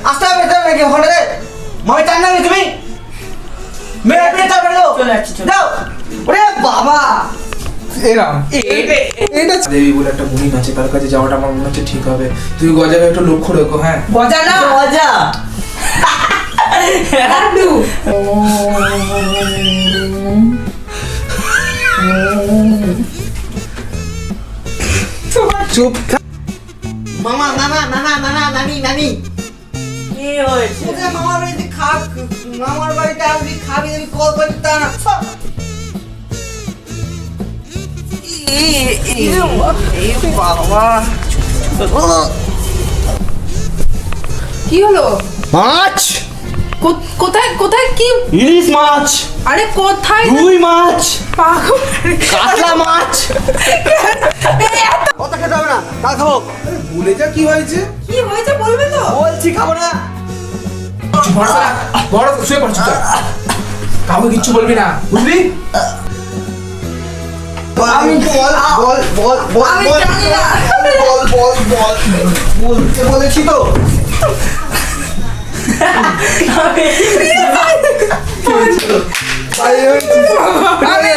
আসতে হবে তো নাকি ওখানে রে মামি টান না তুমি মেরে পেয়ে যাবে লো চলে যাচ্ছি দাও ওরে বাবা এরাম এটা দেবী বলে একটা বুড়ি আছে, তার কাছে যাওয়াটা আমার মনে হচ্ছে ঠিক হবে। তুই গজাকে একটু লক্ষ্য রেখো। হ্যাঁ গজা না মজা লাড্ডু চুপ মামা নানা নানা নানা নানি নানি কি হয়েছে ওদের মামার বাড়িতে মামার বাড়িতে আসবি খাবি আমি কল করে তা না কি হলো? মাছ কোথায় কোথায় কি? ইলিশ মাছ আরে কোথায়? রুই মাছ পাগল কাতলা মাছ কত খেতে হবে না তা খাবো ভুলে যা কি হয়েছে। কি হয়েছে বলবে তো? বলছি খাবো না বড় শুয়ে পড় চুপ কাউকে কিচ্ছু বলবি না, বুঝলি? আমি বল বল বল বল আমি জানি না। বল বল বল বলতে বলেছি তো আরে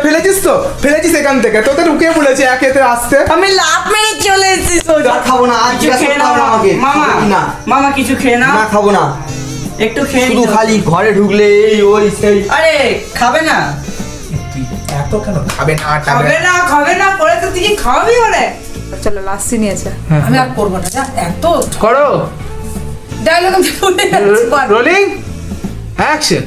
ফেলেছিস তো, ফেলেছিস এখান থেকে, তোদের ঢুকে বলেছে একেতে আসতে। আমি লাভ মেরে চলে এসেছি সোজা আর খাবো না আজ কিছু খেয়ে নাও না আমাকে মামা খাবো কি না মামা কিছু খেয়ে নাও না খাবো না একটু খেয়ে শুধু নিও। খালি ঘরে ঢুকলে এই ওই সেই আরে খাবে না তুই এত কেন খাবে না খাবে না পরে তো তুই কি খাওয়াবি বলে চলো লাস্ট নিয়েছে। হ্যাঁ। আমি আর করবো না যা এত করো ডায়লগ আমি ভুলে যাচ্ছি। Rolling action.